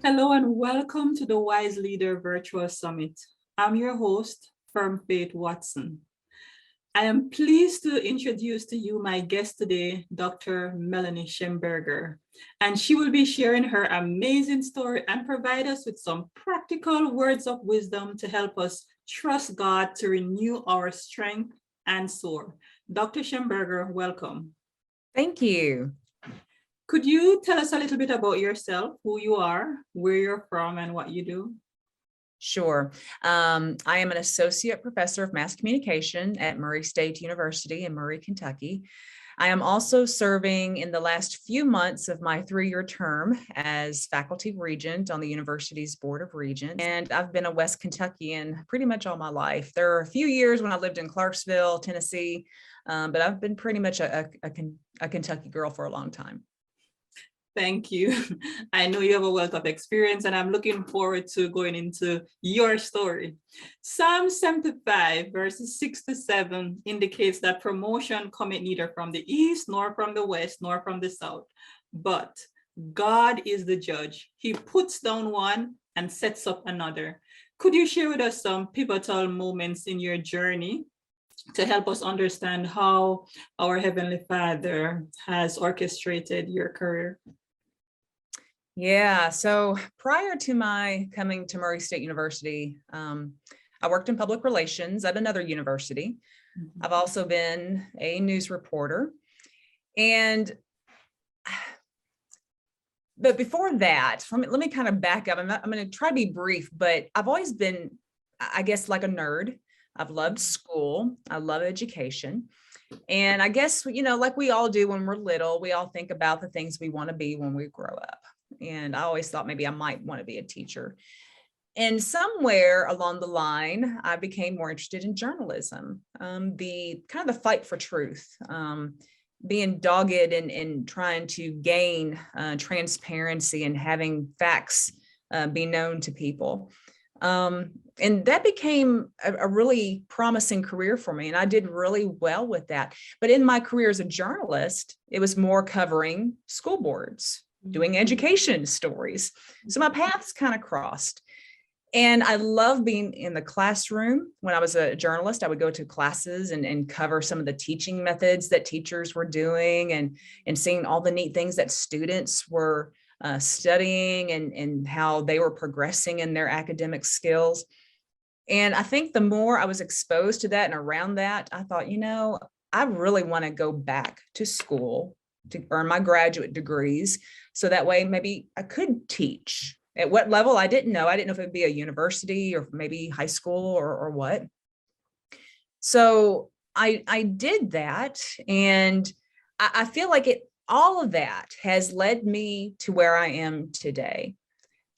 Hello and welcome to the Wise Leader Virtual Summit. I'm your host, Firm Faith Watson. I am pleased to introduce to you my guest today, Dr. Melony Shemberger, and she will be sharing her amazing story and provide us with some practical words of wisdom to help us trust God to renew our strength and soar. Dr. Shemberger, welcome. Thank you. Could you tell us a little bit about yourself, who you are, where you're from, and what you do? Sure. I am an associate professor of mass communication at Murray State University in Murray, Kentucky. I am also serving in the last few months of my 3-year term as Faculty Regent on the university's Board of Regents. And I've been a West Kentuckian pretty much all my life. There are a few years when I lived in Clarksville, Tennessee, but I've been pretty much a Kentucky girl for a long time. Thank you. I know you have a wealth of experience, and I'm looking forward to going into your story. Psalm 75, verses 6 to 7 indicates that promotion cometh neither from the east, nor from the west, nor from the south. But God is the judge. He puts down one and sets up another. Could you share with us some pivotal moments in your journey to help us understand how our Heavenly Father has orchestrated your career? Yeah, so prior to my coming to Murray State University, I worked in public relations at another university. Mm-hmm. I've also been a news reporter. But before that, let me kind of back up. I'm going to try to be brief, but I've always been, I guess, like a nerd. I've loved school. I love education. And I guess, like we all do when we're little, we all think about the things we want to be when we grow up. And I always thought maybe I might want to be a teacher. And somewhere along the line, I became more interested in journalism, the kind of the fight for truth, being dogged and trying to gain transparency and having facts be known to people. And that became a really promising career for me. And I did really well with that. But in my career as a journalist, it was more covering school boards, doing education stories. So my paths kind of crossed. And I love being in the classroom. When I was a journalist, I would go to classes and cover some of the teaching methods that teachers were doing and seeing all the neat things that students were studying and how they were progressing in their academic skills. And I think the more I was exposed to that and around that, I thought, I really want to go back to school to earn my graduate degrees. So that way, maybe I could teach. At what level, I didn't know. I didn't know if it would be a university or maybe high school or what. So I did that. And I feel like all of that has led me to where I am today.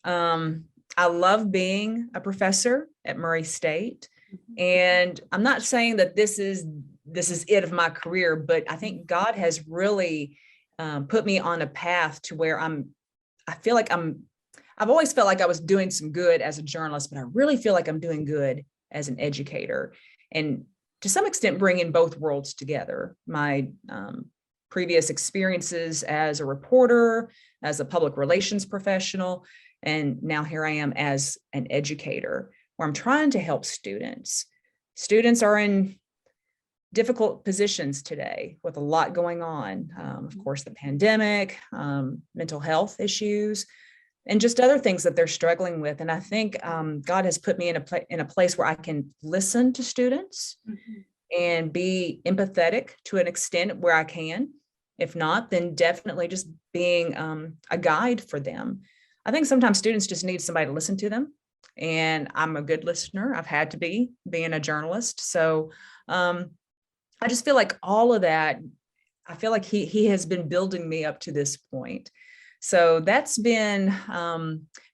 I love being a professor at Murray State. And I'm not saying that this is it of my career, but I think God has really put me on a path to where I've always felt like I was doing some good as a journalist, but I really feel like I'm doing good as an educator. And to some extent, bringing both worlds together. My previous experiences as a reporter, as a public relations professional, and now here I am as an educator, where I'm trying to help students. Students are in difficult positions today with a lot going on. Of course, the pandemic, mental health issues, and just other things that they're struggling with. And I think God has put me in a place where I can listen to students and be empathetic to an extent where I can. If not, then definitely just being a guide for them. I think sometimes students just need somebody to listen to them. And I'm a good listener. I've had to be, being a journalist. So I just feel like all of that, I feel like he has been building me up to this point. So that's been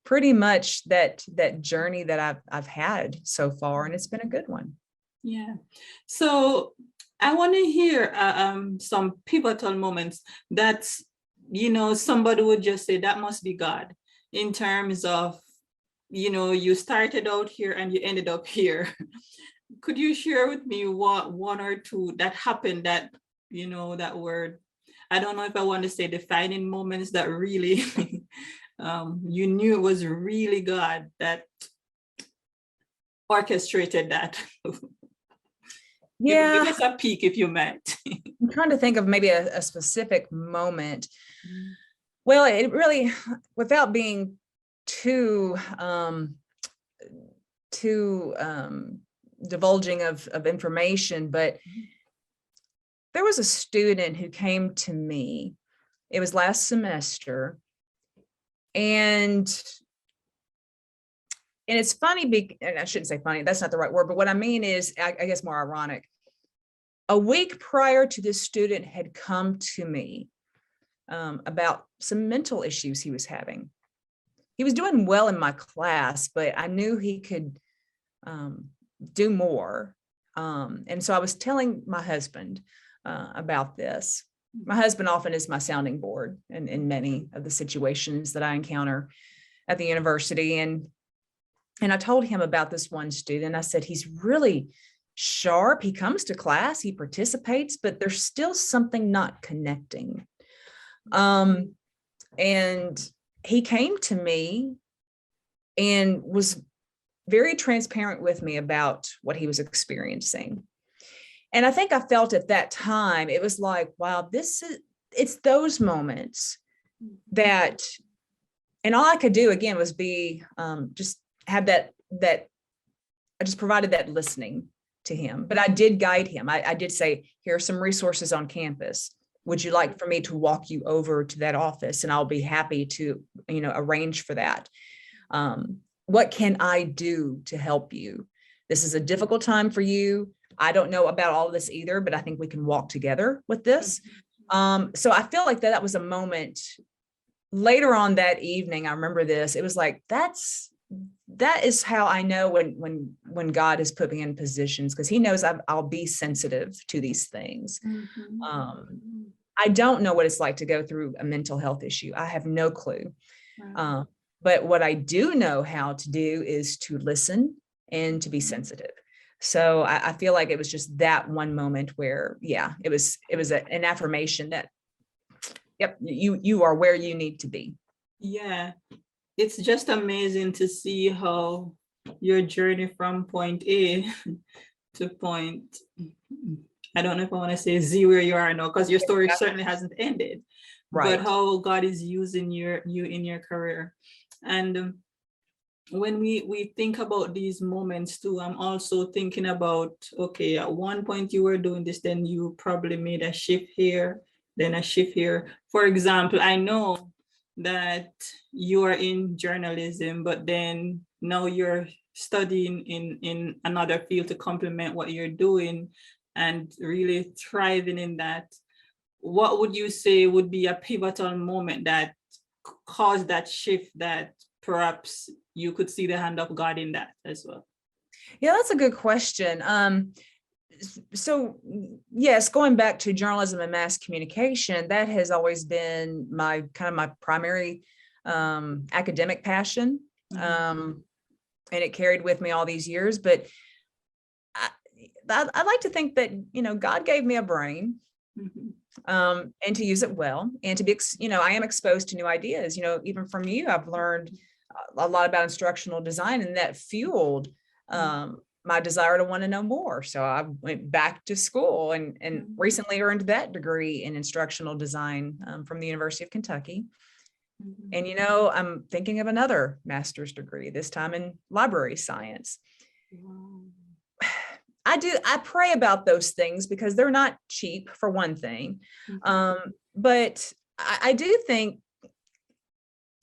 pretty much that journey that I've had so far, and it's been a good one. Yeah. So I want to hear some pivotal moments that, somebody would just say that must be God, in terms of, you started out here and you ended up here. could you share with me what one or two that happened that, that word, I don't know if I want to say defining moments that really you knew it was really God that orchestrated that? Yeah, Give us a peek if you might. I'm trying to think of maybe a specific moment. Well, it really, without being too divulging of information, but there was a student who came to me. It was last semester, and it's funny, and I shouldn't say funny, that's not the right word, but what I mean is, I guess more ironic. A week prior to this student had come to me about some mental issues he was having. He was doing well in my class, but I knew he could do more. And so I was telling my husband about this. My husband often is my sounding board in many of the situations that I encounter at the university. And I told him about this one student. I said, he's really sharp. He comes to class, he participates, but there's still something not connecting. And he came to me and was very transparent with me about what he was experiencing. And I think I felt at that time, it was like, wow, it's those moments that, and all I could do again was be, just have that I just provided that listening to him, but I did guide him. I did say, here are some resources on campus. Would you like for me to walk you over to that office? And I'll be happy to, arrange for that. What can I do to help you? This is a difficult time for you. I don't know about all of this either, but I think we can walk together with this. So I feel like that was a moment later on that evening. I remember this. It was like, that is how I know when God has put me in positions, because he knows I'll be sensitive to these things. I don't know what it's like to go through a mental health issue. I have no clue. But what I do know how to do is to listen and to be sensitive. So I feel like it was just that one moment where, yeah, it was an affirmation that, yep, you are where you need to be. Yeah, it's just amazing to see how your journey from point A to point, I don't know if I want to say Z where you are now, because your story certainly hasn't ended, right? But how God is using you in your career. And when we think about these moments too, I'm also thinking about, okay, at one point you were doing this, then you probably made a shift here, then a shift here. For example, I know that you are in journalism, but then now you're studying in another field to complement what you're doing and really thriving in that. What would you say would be a pivotal moment that caused that shift, that perhaps you could see the hand of God in that as well? Yeah, that's a good question. So yes, going back to journalism and mass communication, that has always been my primary academic passion. And it carried with me all these years, but I like to think that, God gave me a brain, and to use it well, and to be, I am exposed to new ideas. Even from you, I've learned a lot about instructional design, and that fueled my desire to want to know more. So I went back to school and recently earned that degree in instructional design from the University of Kentucky. And, I'm thinking of another master's degree, this time in library science. I pray about those things because they're not cheap, for one thing. But I do think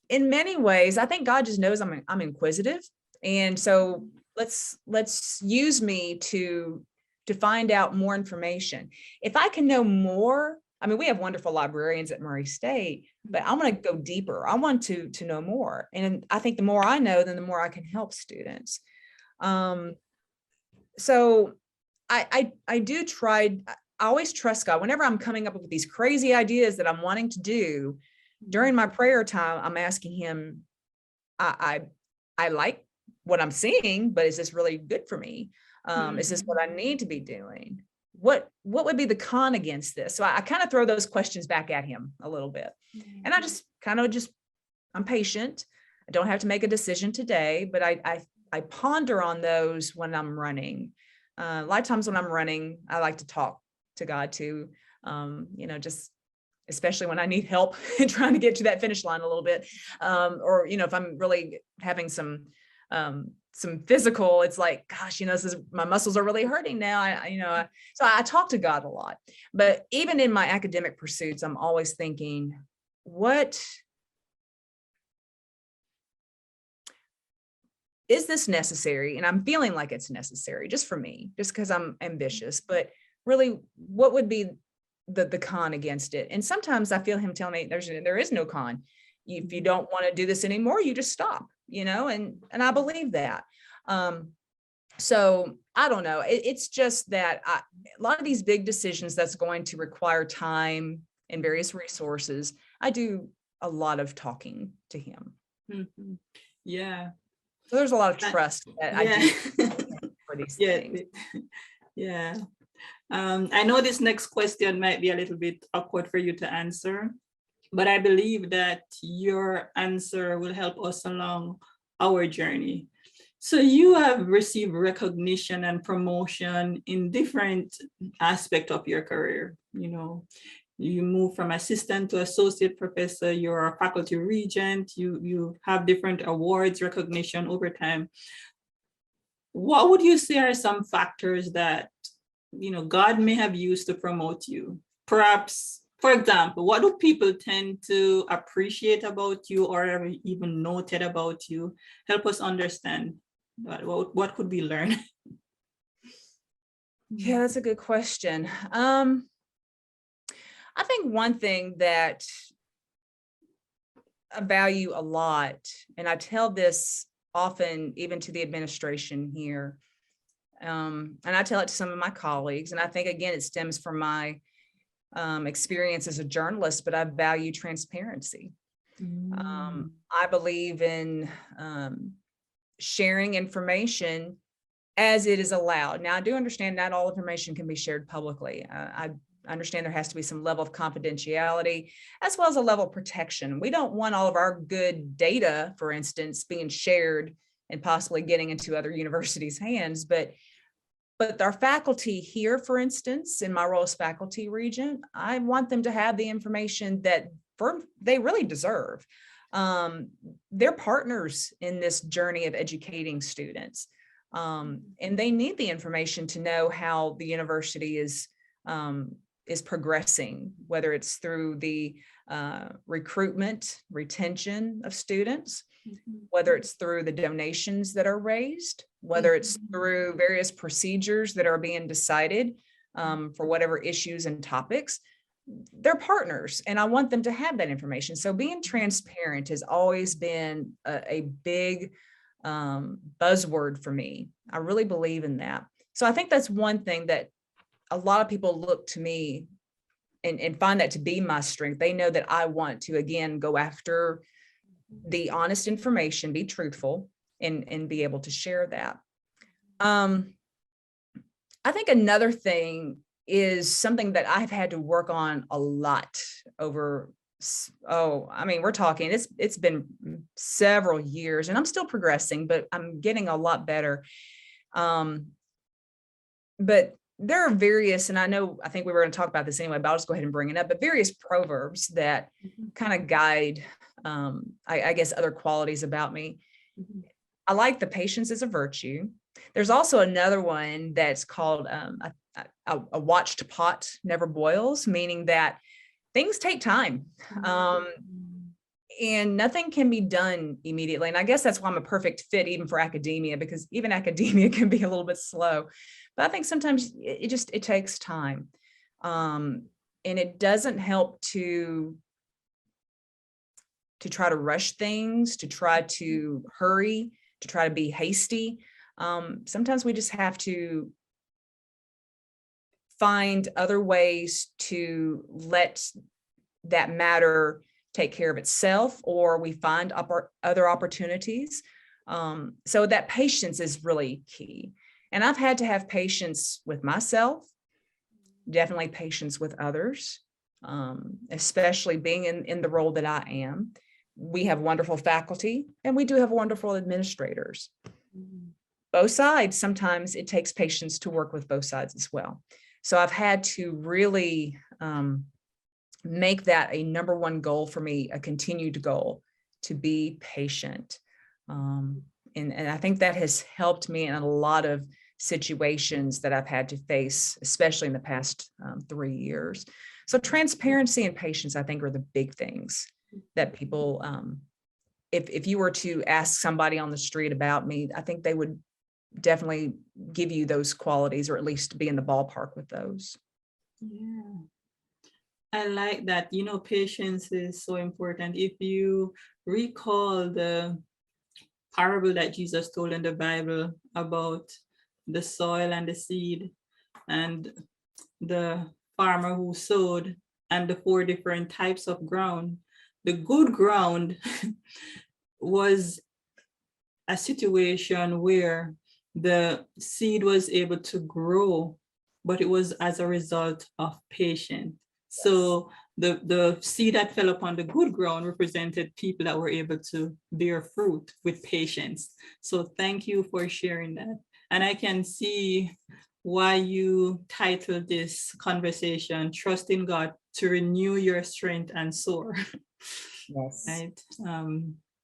in many ways, I think God just knows I'm inquisitive. And so let's use me to find out more information. If I can know more, we have wonderful librarians at Murray State, but I want to go deeper. I want to know more. And I think the more I know, then the more I can help students. So I do try, I always trust God. Whenever I'm coming up with these crazy ideas that I'm wanting to do, during my prayer time, I'm asking him, I like what I'm seeing, but is this really good for me? Is this what I need to be doing? What would be the con against this? So I kind of throw those questions back at him a little bit. And I just I'm patient. I don't have to make a decision today, but I ponder on those when I'm running. A lot of times when I'm running, I like to talk to God too, just especially when I need help in trying to get to that finish line a little bit. Or, if I'm really having some physical, it's like, gosh, my muscles are really hurting now. So I talk to God a lot, but even in my academic pursuits, I'm always thinking, what is this necessary? And I'm feeling like it's necessary just for me, just because I'm ambitious, but really what would be the con against it? And sometimes I feel him tell me there is no con. If you don't want to do this anymore, you just stop, and I believe that. So I don't know. It's just that a lot of these big decisions that's going to require time and various resources, I do a lot of talking to him. Mm-hmm. Yeah. So there's a lot of trust that I do for these things. Yeah. I know this next question might be a little bit awkward for you to answer, but I believe that your answer will help us along our journey. So you have received recognition and promotion in different aspects of your career. You move from assistant to associate professor, you're a faculty regent, you have different awards, recognition over time. What would you say are some factors that, God may have used to promote you? Perhaps, for example, what do people tend to appreciate about you or even noted about you? Help us understand what could we learn? Yeah, that's a good question. I think one thing that I value a lot, and I tell this often even to the administration here, and I tell it to some of my colleagues, and I think, again, it stems from my experience as a journalist, but I value transparency. I believe in sharing information as it is allowed. Now, I do understand not all information can be shared publicly. I understand there has to be some level of confidentiality as well as a level of protection. We don't want all of our good data, for instance, being shared and possibly getting into other universities' hands. But our faculty here, for instance, in my role as faculty regent, I want them to have the information that they really deserve. They're partners in this journey of educating students. And they need the information to know how the university is progressing, whether it's through the recruitment, retention of students, whether it's through the donations that are raised, whether it's through various procedures that are being decided for whatever issues and topics. They're partners, and I want them to have that information. So being transparent has always been a big buzzword for me. I really believe in that. So I think that's one thing that a lot of people look to me and find that to be my strength. They know that I want to, again, go after the honest information, be truthful, and be able to share that. I think another thing is something that I've had to work on a lot over, we're talking, it's been several years, and I'm still progressing, but I'm getting a lot better. But there are various, and I think we were going to talk about this anyway, but I'll just go ahead and bring it up, but various proverbs that kind of guide, I guess, other qualities about me. I like the patience is a virtue. There's also another one that's called a watched pot never boils, meaning that things take time. And nothing can be done immediately. And I guess that's why I'm a perfect fit even for academia, because even academia can be a little bit slow. But I think sometimes it takes time. And it doesn't help to try to rush things, to try to hurry, to try to be hasty. Sometimes we just have to find other ways to let that matter take care of itself, or we find other opportunities. So that patience is really key. And I've had to have patience with myself, definitely patience with others, especially being in the role that I am. We have wonderful faculty and we do have wonderful administrators. Both sides, sometimes it takes patience to work with both sides as well. So I've had to really make that a number one goal for me, a continued goal, to be patient. And I think that has helped me in a lot of situations that I've had to face, especially in the past 3 years. So transparency and patience, I think, are the big things that people, if you were to ask somebody on the street about me, I think they would definitely give you those qualities, or at least be in the ballpark with those. Yeah. I like that. Patience is so important. If you recall the parable that Jesus told in the Bible about the soil and the seed and the farmer who sowed and the 4 different types of ground, the good ground was a situation where the seed was able to grow, but it was as a result of patience. So the seed that fell upon the good ground represented people that were able to bear fruit with patience. So thank you for sharing that. And I can see why you titled this conversation, Trusting God to Renew Your Strength and Soar. Yes. Right.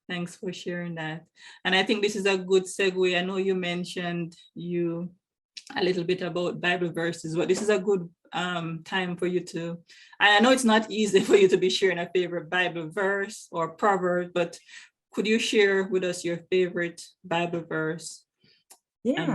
Thanks for sharing that. And I think this is a good segue. I know you mentioned a little bit about Bible verses, but this is a good time for you to, I know it's not easy for you to be sharing a favorite Bible verse or proverb, but could you share with us your favorite Bible verse? Yeah,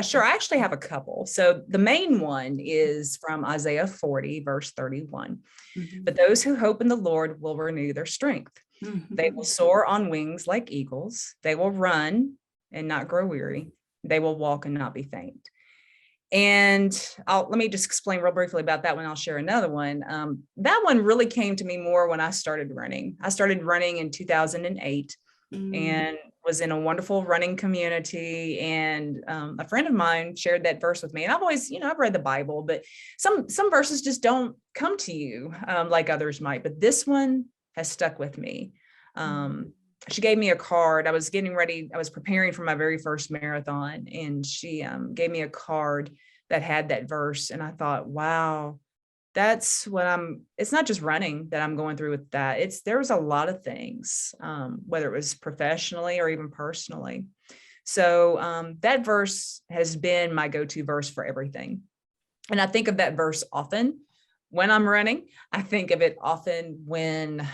sure. I actually have a couple. So the main one is from Isaiah 40, verse 31. Mm-hmm. But those who hope in the Lord will renew their strength. Mm-hmm. They will soar on wings like eagles. They will run and not grow weary. They will walk and not be faint. And let me just explain real briefly about that one. I'll share another one. That one really came to me more when I started running. I started running in 2008 and was in a wonderful running community. And a friend of mine shared that verse with me. And I've always, I've read the Bible, but some verses just don't come to you like others might. But this one has stuck with me. She gave me a card. I was getting ready. I was preparing for my very first marathon, and she gave me a card that had that verse. And I thought, wow, that's what it's not just running that I'm going through with that. There was a lot of things, whether it was professionally or even personally. So that verse has been my go-to verse for everything. And I think of that verse often when I'm running. I think of it often when,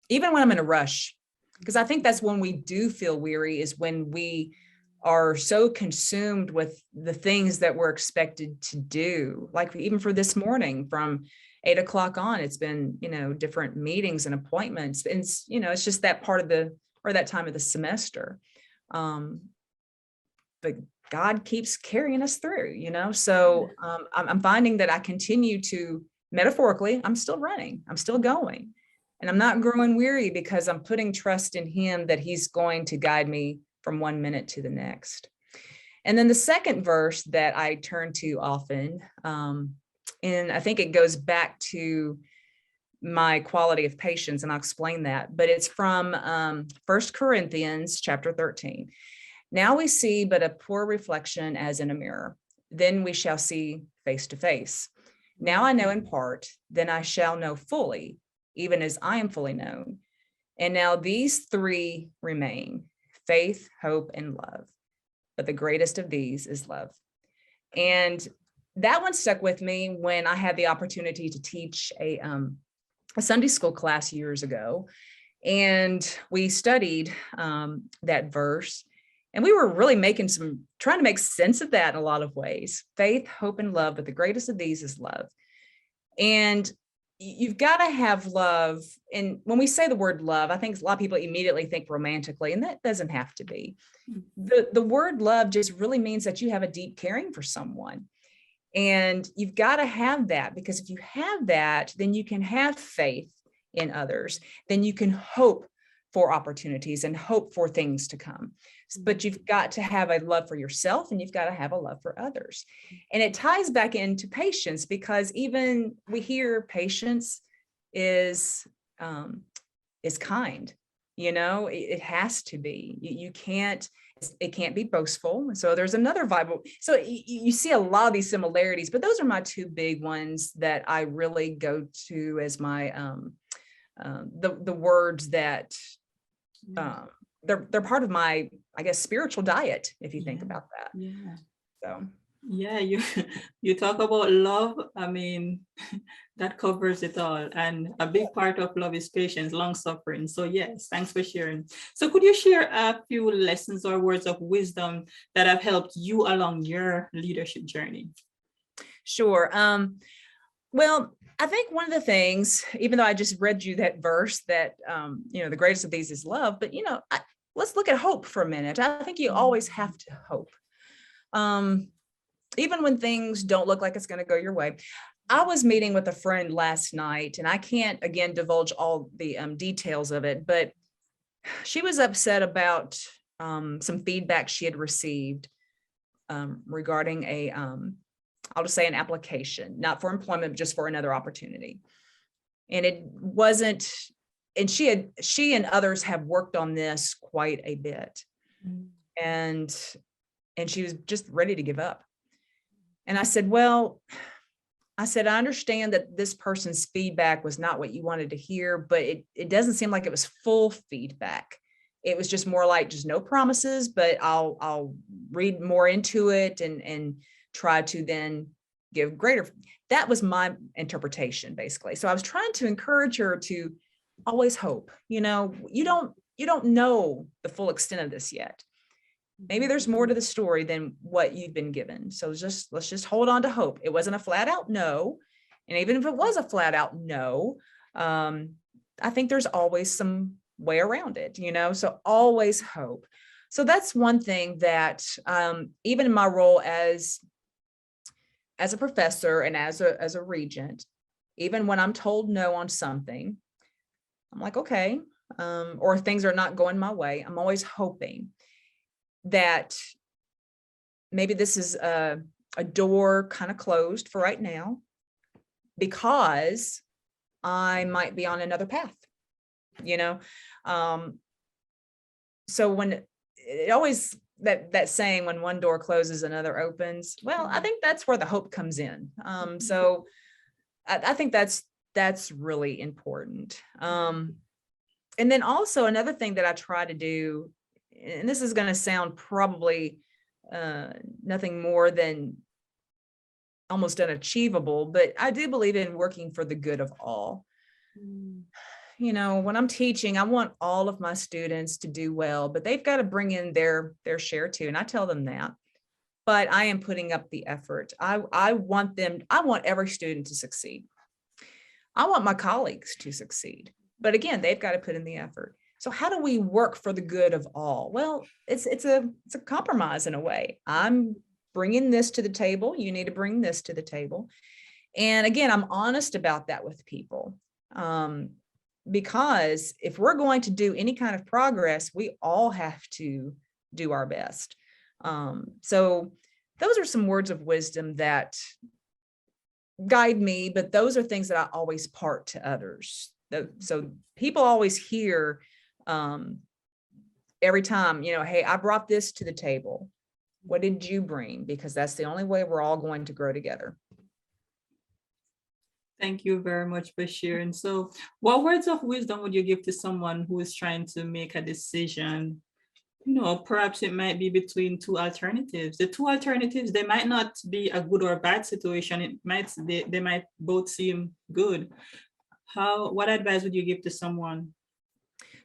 even when I'm in a rush, because I think that's when we do feel weary, is when we are so consumed with the things that we're expected to do. Like even for this morning, from 8 o'clock on, it's been, different meetings and appointments. And it's just that part of that time of the semester. But God keeps carrying us through, So I'm finding that I continue to, metaphorically, I'm still running, I'm still going. And I'm not growing weary because I'm putting trust in Him that He's going to guide me from one minute to the next. And then the second verse that I turn to often, and I think it goes back to my quality of patience, and I'll explain that, but it's from 1 Corinthians chapter 13. Now we see but a poor reflection as in a mirror. Then we shall see face to face. Now I know in part, then I shall know fully, even as I am fully known. And now these 3 remain: faith, hope, and love. But the greatest of these is love. And that one stuck with me when I had the opportunity to teach a Sunday school class years ago. And we studied that verse. And we were really trying to make sense of that in a lot of ways. Faith, hope, and love, but the greatest of these is love. And you've got to have love. And when we say the word love, I think a lot of people immediately think romantically, and that doesn't have to be. The word love just really means that you have a deep caring for someone. And you've got to have that, because if you have that, then you can have faith in others. Then you can hope for opportunities and hope for things to come. But you've got to have a love for yourself, and you've got to have a love for others. And it ties back into patience, because even we hear patience is kind. It has to be. You can't, it can't be boastful. So there's another Bible. So you see a lot of these similarities, but those are my two big ones that I really go to as my the words that they're part of my, I guess, spiritual diet, if you think about that. Yeah. So yeah, you talk about love. I mean, that covers it all. And a big part of love is patience, long suffering. So yes, thanks for sharing. So could you share a few lessons or words of wisdom that have helped you along your leadership journey? Sure. Well, I think one of the things, even though I just read you that verse that, the greatest of these is love, but, let's look at hope for a minute. I think you always have to hope. Even when things don't look like it's going to go your way. I was meeting with a friend last night, and I can't, again, divulge all the details of it, but she was upset about some feedback she had received regarding I'll just say an application, not for employment, but just for another opportunity. And it wasn't, and she and others have worked on this quite a bit. And she was just ready to give up. And I said, I understand that this person's feedback was not what you wanted to hear, but it doesn't seem like it was full feedback. It was just more like, just no promises, but I'll read more into it and try to then give greater. That was my interpretation, basically. So I was trying to encourage her to always hope. You don't know the full extent of this yet. Maybe there's more to the story than what you've been given. So let's just hold on to hope. It wasn't a flat out no. And even if it was a flat out no, I think there's always some way around it, so always hope. So that's one thing that even in my role as a professor and as a regent, even when I'm told no on something, I'm like, okay, or things are not going my way, I'm always hoping that maybe this is a door kind of closed for right now, because I might be on another path, so when it always, that saying, when one door closes, another opens. Well, I think that's where the hope comes in. So I think that's really important. And then also another thing that I try to do, and this is going to sound probably nothing more than almost unachievable, but I do believe in working for the good of all. When I'm teaching, I want all of my students to do well, but they've got to bring in their share too. And I tell them that, but I am putting up the effort. I want every student to succeed. I want my colleagues to succeed, but again, they've got to put in the effort. So how do we work for the good of all? Well, it's a compromise in a way. I'm bringing this to the table. You need to bring this to the table. And again, I'm honest about that with people. Because if we're going to do any kind of progress, we all have to do our best. So those are some words of wisdom that guide me, but those are things that I always part to others. So people always hear every time, hey, I brought this to the table. What did you bring? Because that's the only way we're all going to grow together. Thank you very much for sharing. So what words of wisdom would you give to someone who is trying to make a decision? Perhaps it might be between two alternatives. The two alternatives, they might not be a good or a bad situation. They might both seem good. What advice would you give to someone?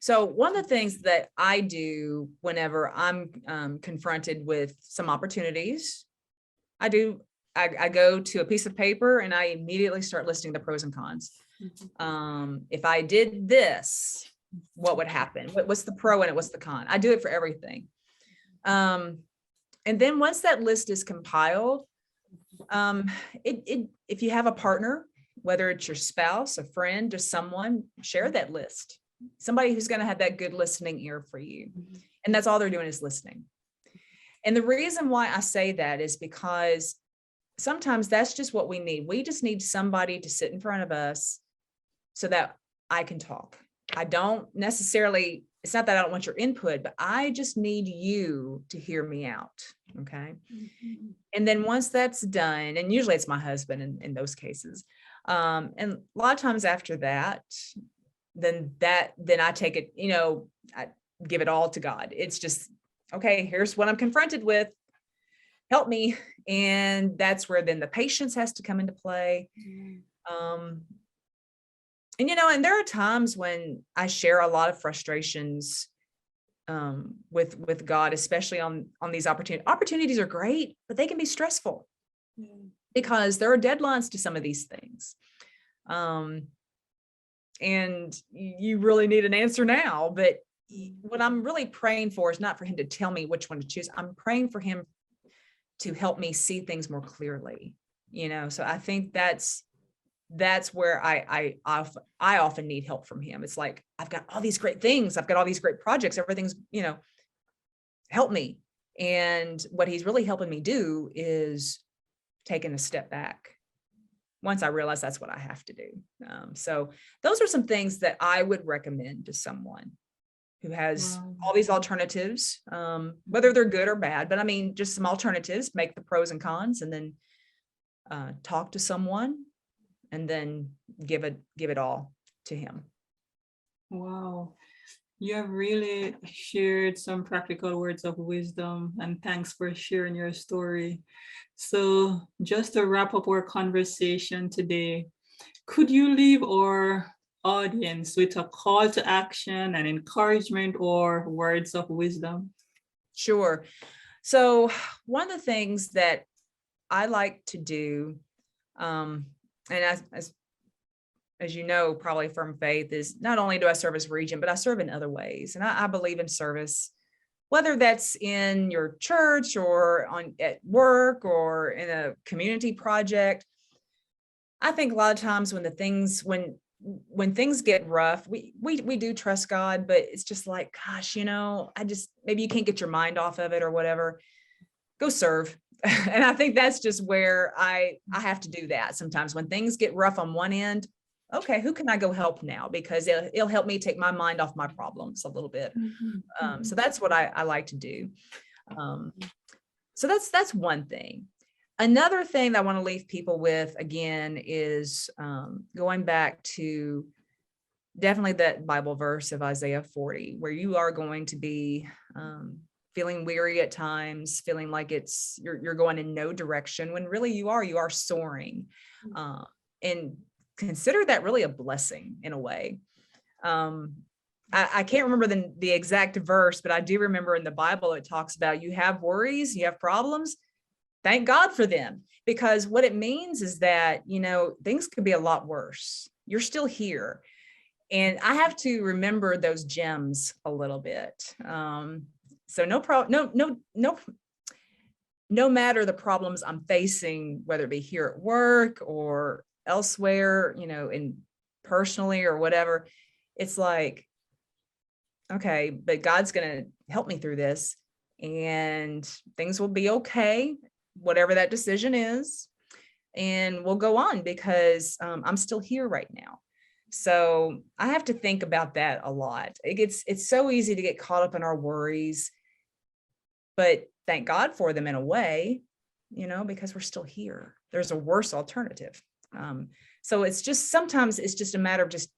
So one of the things that I do whenever I'm confronted with some opportunities, I go to a piece of paper and I immediately start listing the pros and cons. If I did this, what would happen? What's the pro in it? What's the con? I do it for everything. And then once that list is compiled, if you have a partner, whether it's your spouse, a friend, or someone, share that list. somebody who's going to have that good listening ear for you. And that's all they're doing is listening. And the reason why I say that is because sometimes that's just what we need. We just need somebody to sit in front of us so that I can talk. I don't necessarily, it's not that I don't want your input, but I just need you to hear me out. Okay. And then once that's done, and usually it's my husband in those cases. And a lot of times after that, then I take it, I give it all to God. It's just, okay, here's what I'm confronted with. Help me. And that's where then the patience has to come into play. And there are times when I share a lot of frustrations with God, especially on these opportunities. Opportunities are great, but they can be stressful because there are deadlines to some of these things. And you really need an answer now. But what I'm really praying for is not for him to tell me which one to choose. I'm praying for him to help me see things more clearly. So I think that's where I often need help from him. It's like, I've got all these great things. I've got all these great projects. Everything's, help me. And what he's really helping me do is taking a step back once I realize that's what I have to do. So those are some things that I would recommend to someone who has all these alternatives, whether they're good or bad, but I mean, just some alternatives, make the pros and cons, and then talk to someone, and then give it all to him. Wow. You have really shared some practical words of wisdom, and thanks for sharing your story. So just to wrap up our conversation today, could you leave our audience with a call to action, and encouragement, or words of wisdom? Sure. So one of the things that I like to do, and as you know, probably from faith, is not only do I serve as Regent, but I serve in other ways. And I believe in service, whether that's in your church or at work or in a community project. I think a lot of times when when things get rough, we do trust God, but it's just like, gosh, maybe you can't get your mind off of it or whatever. Go serve. And I think that's just where I have to do that sometimes when things get rough on one end. Okay, who can I go help now? Because it'll help me take my mind off my problems a little bit. So that's what I like to do. So that's one thing. Another thing that I want to leave people with, again, is going back to definitely that Bible verse of Isaiah 40, where you are going to be feeling weary at times, feeling like you're going in no direction, when really you are soaring. And consider that really a blessing in a way. I can't remember the exact verse, but I do remember in the Bible, it talks about you have worries, you have problems. Thank God for them, because what it means is that, things could be a lot worse. You're still here. And I have to remember those gems a little bit. So no matter the problems I'm facing, whether it be here at work or elsewhere, in personally or whatever, it's like, okay, but God's going to help me through this, and things will be okay, whatever that decision is, and we'll go on because I'm still here right now. So I have to think about that a lot. It's so easy to get caught up in our worries, but thank God for them in a way, because we're still here. There's a worse alternative. So sometimes it's just a matter of just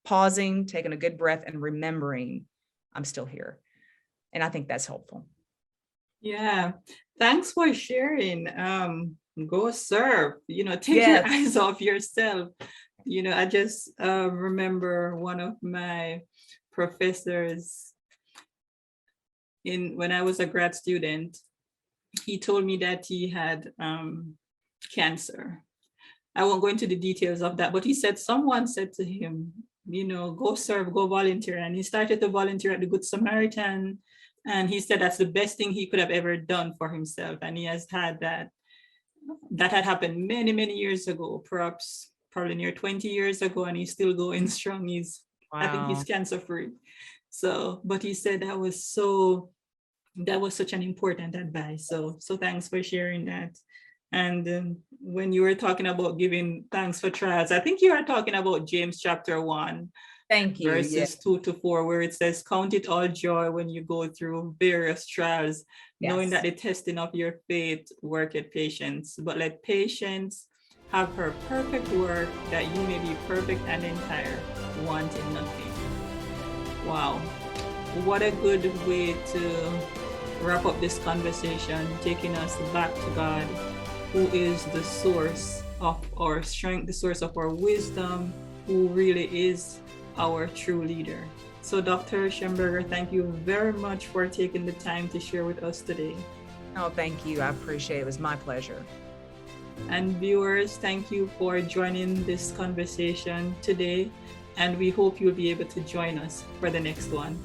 pausing, taking a good breath, and remembering I'm still here. And I think that's helpful. Yeah, thanks for sharing. Go serve, take your eyes off yourself. I just remember one of my professors when I was a grad student. He told me that he had cancer. I won't go into the details of that, but he said someone said to him, go serve, go volunteer. And he started to volunteer at the Good Samaritan. And he said that's the best thing he could have ever done for himself. And he has had that had happened many, many years ago, probably near 20 years ago, and he's still going strong. He's I think he's Wow. cancer free. So, but he said that was such an important advice. So thanks for sharing that. And when you were talking about giving thanks for trials, I think you are talking about James chapter 1, Thank you. Yeah. verses 2-4, where it says, count it all joy when you go through various trials, knowing that Yes. the testing of your faith worketh patience. But let patience have her perfect work, that you may be perfect and entire, wanting nothing. Wow. What a good way to wrap up this conversation, taking us back to God, who is the source of our strength, the source of our wisdom, who really is our true leader. So Dr. Shemberger, thank you very much for taking the time to share with us today. Oh, thank you. I appreciate it. It was my pleasure. And viewers, thank you for joining this conversation today. And we hope you'll be able to join us for the next one.